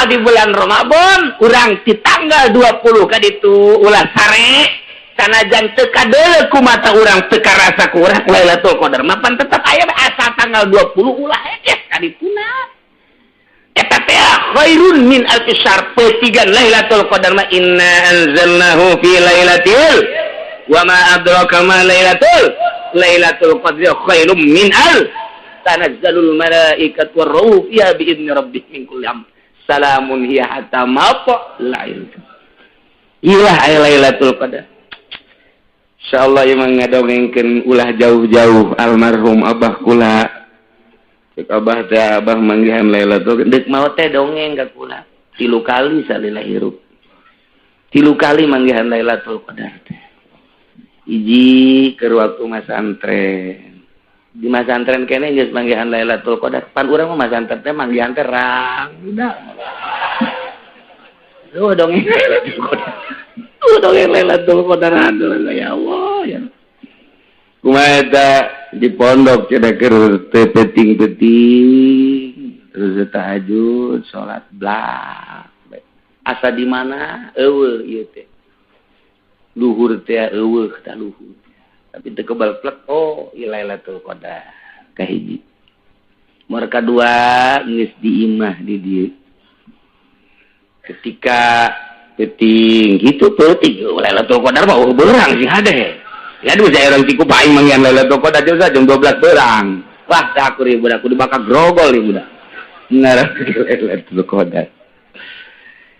di bulan Ramadan urang di tanggal 20 ka ditu ulah sare sanajan teu kadeuleu ku mata urang teu karasa ku urang Lailatul Qadar mah pan tetep aya asa tanggal 20 ulah ekes ka dituna eta teh khairun min alfi syahr petigan Lailatul Qadar mah inna anzalnahu fi lailatil wa ma adraka ma lailatul qadri khairum min tanazzalul malaikatu war-ruh fiha bi idzni rabbih min kulli amr salamun hiya hatta matla'il ilah Lailatul Qadar insyaallah ieu mah ngadongengkeun ulah jauh-jauh almarhum abah kula cek abah teh abah manggihan Lailatul Qadar deuk maot teh dongeng ka kula 3 kali salila hirup 3 kali manggihan Lailatul Qadar teh hiji keur waktu masantren di masantren kene geus manggihan Lailatul Qadar pan urang mah masantren teh manggihan teh rang udah dongeng Lailatul Qadar dongeng Lailatul Qadar aduh ya Allah ya kumaha eta di pondok cenah keur teu penting-penting terus tahajud salat blak asa di mana eueuh ieu teh luhur teh eueuh tah luhur tapi teu kebal plek oh Lailatul Qadar kahiji nomor kadua geus diimah di dieu ketika penting gitu penting Lailatul Qadar mah beurang sih hade ya aduh saya orang tiku paing manggihan Lailatul Qadar jam 12 beurang wah tah aku ri budak kudu bakal grogol ieu budak ngarang Lailatul Qadar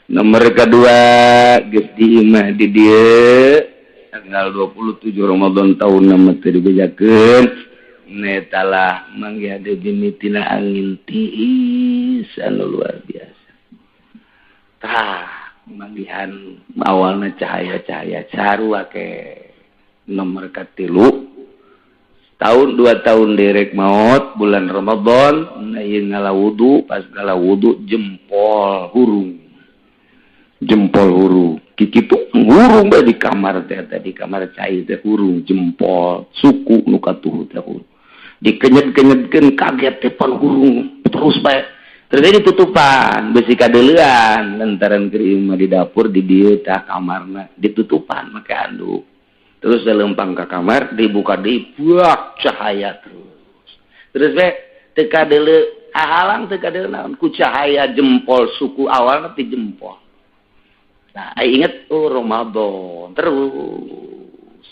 nomor kedua geus diimah di dieu tanggal 27 Ramadan tahun nama teu dibejakeun netalah manggihan dimitina angin tiis anu luar biasa tah manggihan awalna cahaya-cahaya sarua ke nomor katilu tahun 2 tahun derek maot bulan Ramadan ieu ngalawudu pas ngalawudu jempol hurung kikitu hurung bae di kamar teh di kamar cai teh hurung jempol suku nu katuh teh hurung dikenyet-kenyetkeun kaget teh pan hurung terus bae terjadi tutupan besi kadeuleuan lantaran keur imah di dapur di dieu tah kamarna ditutupan make anduk terus lempang ka kamar dibuka deui buak cahaya terus bae teu kadeuleu alang teu kadeuleu naon ku cahaya jempol suku awalna ti jempol. Nah, ingat Ramadan terus.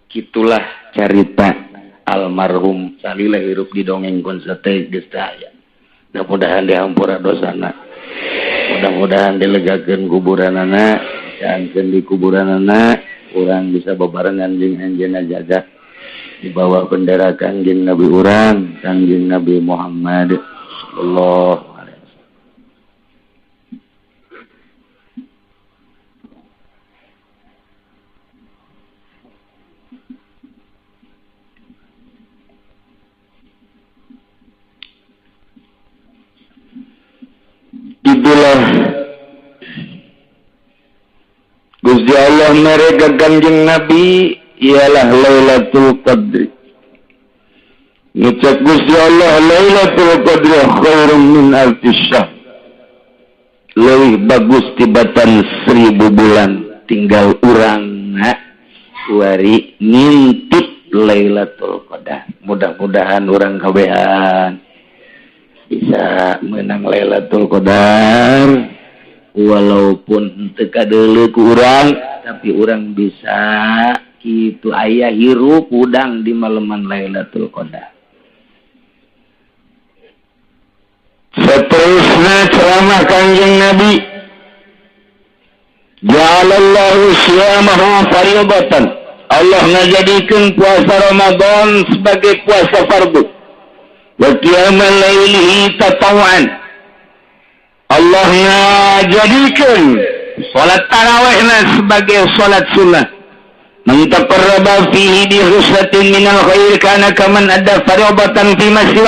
Gitulah cerita almarhum salila hirup didongengkeun sateu geus daya. Mudah-mudahan dihampura dosana. Mudah-mudahan dilegakeun kuburanana, janten di kuburanana urang bisa bebarengan jeung anjeunna jagat di bawah bendera Kangjeng Nabi urang, Kangjeng Nabi Muhammad sallallahu itulah Gusti Allah mereka Kangjeng Nabi ialah Lailatul Qadri. Ngucap Gusti Allah Lailatul Qadri khairun min alfi syahr. Leuwih bagus tibatan 1000 bulan tinggal urang wari ngintip Lailatul Qadar. Mudah-mudahan urang kabehan bisa menang Lailatul Qadar walaupun teu kadeuleu ku urang tapi urang bisa kitu aya hirup udang di maleman Lailatul Qadar. Seterusnya ceramah Kangjeng Nabi ja'alallahu syiyamahu fardatan. Allah ngajadikeun puasa Ramadan sebagai puasa fardu. Wa qiyamal laili tatawuan. Allah ngajadikeun salat tarawihna sebagai salat sunnah. Man taqarraba fihi bi husnatin minal khair kana kaman adda fardatan fi masjid.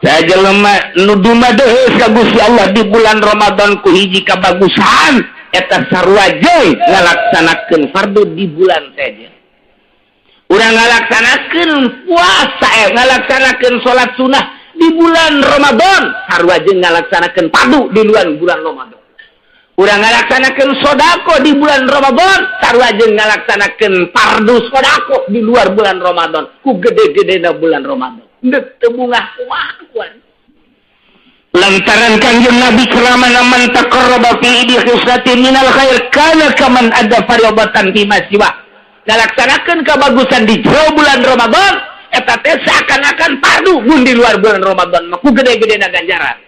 Sajelema nu dumadeus ka Gusti Allah di bulan Ramadan ku hiji kabagusan eta sarua jeung ngalaksanakeun fardu di bulan saja. Urang ngalaksanakeun puasa ngalaksanakeun salat sunah di bulan Ramadan sarua jeung ngalaksanakeun fardu di luar bulan Ramadan. Urang ngalaksanakeun sodako di bulan Ramadan sarua jeung ngalaksanakeun fardu sodako di luar bulan Ramadan ku gede-gedena bulan Ramadan. Deuk teu bungah kumaha. Lantaran Kanjeng Nabi keramana man taqarraba fi idi khislatin minal khair kana kaman ada fardatan fi masiwa. Ngalaksanakeun kabagusan di jero bulan Ramadan eta teh seakan-akan fardu mun di luar bulan Ramadan mah ku gede-gedena ganjaran.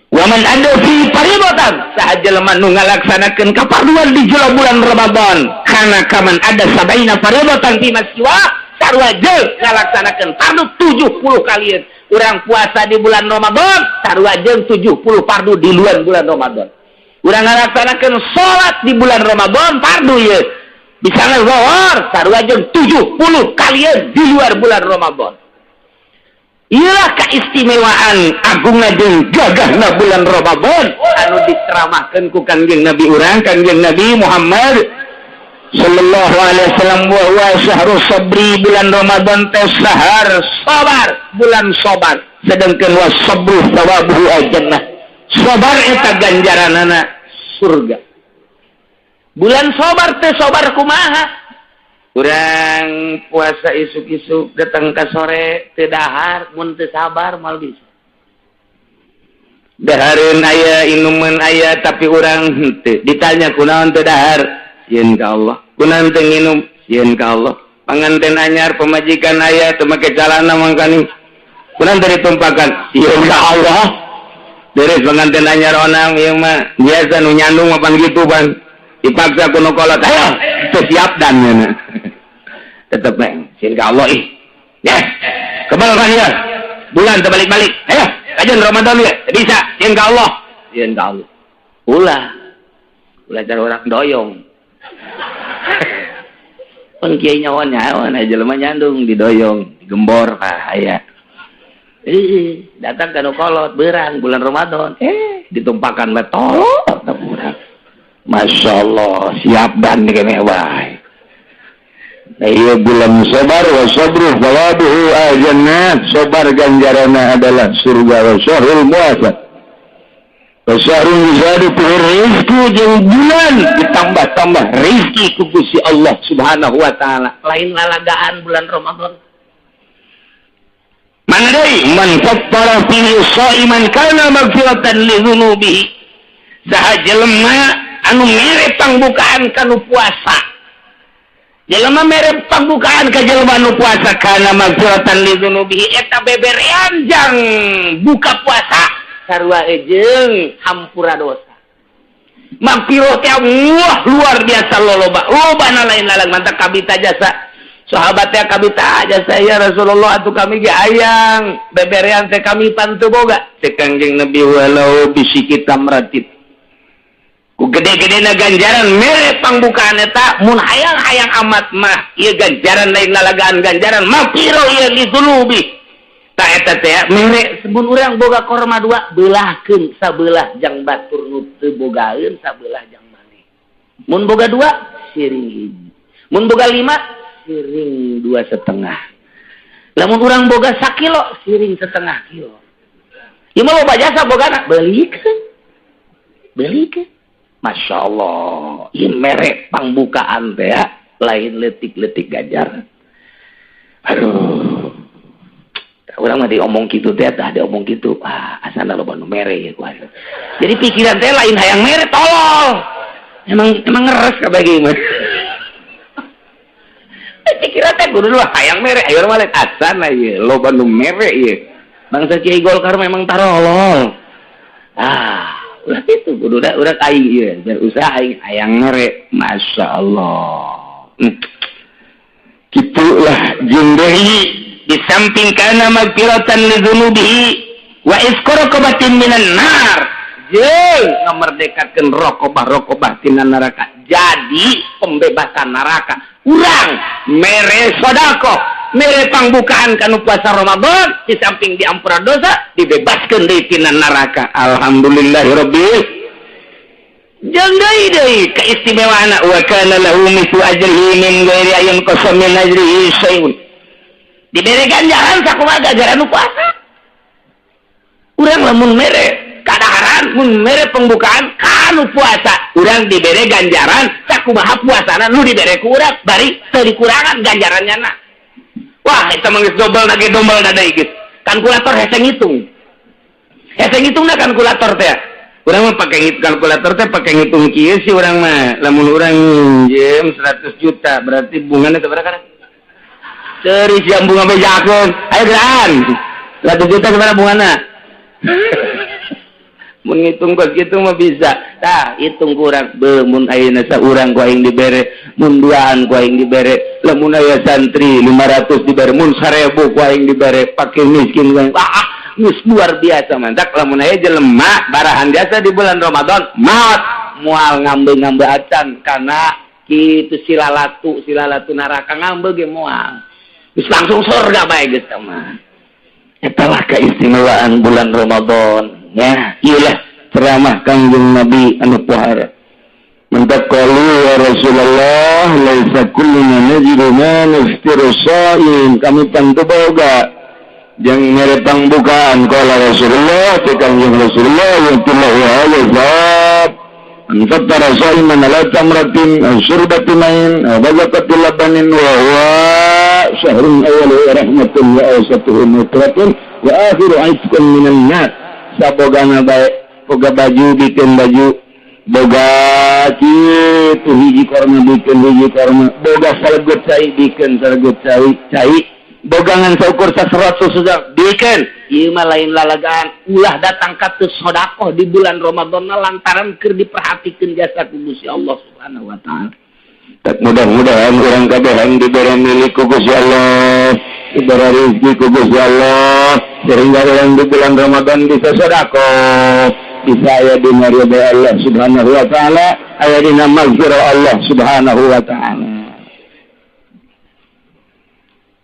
Wa man ada fi fardatan sahaja lemah nu ngalaksanakeun kafarduan di jero bulan Ramadan kana kaman ada sabaina fardatan fi masiwa sarua jeung ngalaksanakeun fardu 70 kalian. Urang puasa di bulan Ramadan sarua jeung 70 fardu di luar bulan Ramadan. Urang ngalaksanakeun salat di bulan Ramadan fardu ye. Bisa zuhur sarua jeung 70 kalian di luar bulan Ramadan. Iyalah keistimewaan agungna jeung gagahna bulan Ramadan anu diceramahkeun ku Kanjeng Nabi urang Kanjeng Nabi Muhammad sallallahu alaihi wasallam wa syahrus sabri bulan Ramadan teh sahar sabar bulan sabar sedangkan wa sabru thawabuhu al-jannah sabar eta ganjaranana surga. Bulan sabar teh sabar kumaha urang puasa isuk-isuk datang ka sore teu dahar mun teu sabar mal bisa dahareun aya inuman aya tapi urang henteu ditanya kunaon teu dahar yen ka Allah kunaon teu nginum yen ka Allah panganten anyar pemajikan aya teu make calana mangkani kunaon teu ditumpakan yen ka Allah beres panganten anyar onang ieu mah biasa nu nyandung mah pan kitu pan dipaksa kuno kolot ayo teu siap dan nya tetep bae yen ka Allah ih ya kebal kan ya bulan teu balik-balik ayo kajian Ramadan ya bisa yen ka Allah ulah cara orang doyong pun kiai nyawan jelema nyandung didoyong digembor aya datang kana kolot beurang bulan Ramadan ditumpakan metol urang masyaallah siap dan kene wae ieu bulan sabar wa sabru thawabuhu al-jannah sabar ganjaranna adalah surga wa syahrul muwafaq Wasyarun zadu fi rizki jeung bulan ditambah-tambah rizki ku Gusti Allah Subhanahu wa taala. Lain lalagaan bulan Ramadan. Mana deui man fattara fihi shaiman kana maghfiratan li dzunubihi. Saha jelema anu mere pangbukaan kanu puasa. Jelema mere pangbukaan ka jelema anu puasa kana maghfiratan li dzunubihi eta beberean jang buka puasa. Sarua jeung hampura dosa. Mampiro teh wah luar biasa lobana lain lalang mantap kabita jasa. Sahabatnya kabita jasa ya Rasulullah atuh kami ge ayang beberean teh kami pantu boga. Teh Kangjeng Nabi walau bisiki tamratit. Ku gede-gedena ganjaran mere pangbukaan eta mun hayang-hayang amat mah ieu ganjaran lain lalagaan ganjaran mampiro ieu li dzunubi. Tak eta teh mere sebun urang boga korma dua beulahkeun sabelah jang batur nu teu bogaeun sabelah jang maneh. Mun boga dua siring hiji. Mun boga 5 siring 2,5. Lamun urang boga 1 kilo siring 1/2 kilo. Ieu mah loba jasa bogana beulikeun. Masyaallah. Ieu mere pangbukaan teh lain leutik-leutik ganjaran. Aduh. Orang mah diomong gitu teh tah diomong gitu asana loba nu mere ya kuari. Jadi pikiran teh lain hayang mere tolol. Emang ngeres ka bagi mah. Pikiran teh kudu hayang mere ayo mah lain asana ieu loba nu mere ieu. Bangsa Kiai Golkar memang tarolol. Ulah kitu kudu urang aing ieu biar usaha aing hayang mere masyaallah. Kitulah jeung deui di samping kana magfiratan li dzunubihi wa isqaraqabatin minan nar jeung ngamerdekakeun raqabah tina neraka jadi pembebasan neraka urang mere sedekah mere pangbukaan kanu puasa Ramadan di samping diampura dosa dibebaskeun deui tina neraka alhamdulillahirabbil jeung deui keistimewaana wa kana lahu mithlu ajrihi min ghairi ayyin qasam min ajrihi syai'un dibere ganjaran sakumaha ganjaran nu puasa urang lamun mere kadaharan mun mere pembukaan kanu puasa urang dibere ganjaran sakumaha puasana nu dibere ku urang bari teu dikurangan ganjarannya na wah eta mah geus dobel lagi dombal da deui geus kalkulator hese ngitung na kalkulator teh urang mah pake kalkulator teh pake ngitung kieu sih urang mah lamun urang minjem 100 juta berarti bungana teh berapa teuris yang bunga bejakeun ayo geran 100 juta kemana bungana mun ngitung kos kitu mah bisa tah hitung kurang beuh mun ayeuna saurang ku aing dibere mun duaan ku aing dibere lamun aya santri 500 dibere mun 1000 ku aing dibere pake miskin ku aing geus luar biasa mantak lamun aya jelema barahan biasa di bulan Ramadan maot moal ngambe-ngambe acan kana kitu silalatu neraka ngambe ge moal geus langsung surga bae geus mah eta lah keistimewaan bulan Ramadan ya iyalah ceramah Kangjeng Nabi anu pohara mantak qalu ya Rasulullah laisa kulluna najidu ma naftiru sha'in kami tentu boga yang meretang bukaan qala Rasulullah Kangjeng Rasulullah wa tillahu azab anfatara sha'iman ala tamratin syurbatin main bazaqatil labanin wa huwa syahrun awal rahmatun wa awsatuhu nutratun wa akhiru aitqun minan nar sabogana bae boga baju bikin baju boga kitu hiji korma bikin hiji korma boga salegut cai bikin salegut cai boga ngan saukur 100 sudah bikin ieu mah lain lalagaan ulah datang ka teu sedekah di bulan Ramadan lantaran keur diperhatikeun jasa ku Gusti Allah Subhanahu wa taala. Tak mudah-mudahan urang kabeh yang diberi milik ku Gusti Allah, diberi rezeki ku Gusti Allah, sehingga orang di bulan Ramadan bisa sedekah, bisa aya di ridha Allah Subhanahu wa taala, aya di maghfirah Allah Subhanahu wa taala.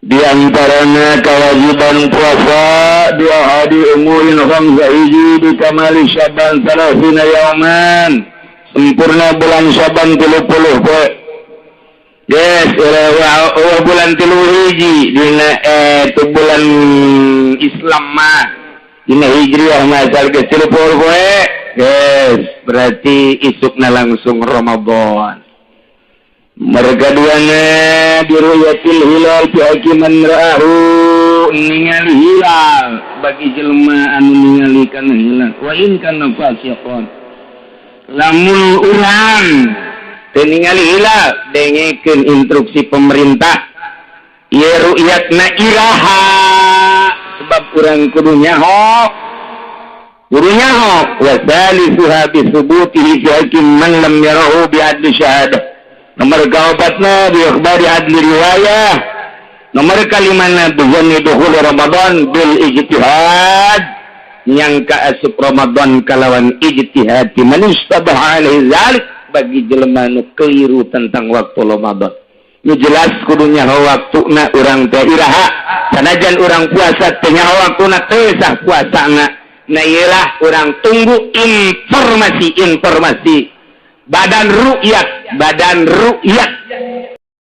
Di antaranya kewajiban puasa dua hari umurin khamsa hiji di kamali Syaban 30 yauman sempurna bulan Syaban 30 poe. Yes, bulan 3 hiji dina itu bulan Islam mah dina Hijriah mah asal ke 30 poe. Yes, berarti isukna langsung Ramadan. Mereka duana diruyatil hilal fi hakiman ra'ahu ningali hilal bagi jelema anu ningali kana hilal wa in kana fasiqon lamun urang teu ningali hilal dengekeun instruksi pemerintah ieu ru'yatna iraha sebab urang kudu nyaho wa salisuha bi thubutihi fi hakim man lam yarahu bi adli syahadah. Nomor kaobatna bi ikhbari adli riwayah. Nomor kalimana bizanni dukhul Ramadan bil ijtihad yang kaasup Ramadan kalawan ijtihad man istabaha alaihi zalik bagi jelema nu keliru tentang waktu Ramadan. Nu jelas kudu nyaho waktuna urang teh iraha sanajan urang puasa teh nyaho waktuna teu sah puasana. Na iyalah urang tunggu informasi badan ru'yat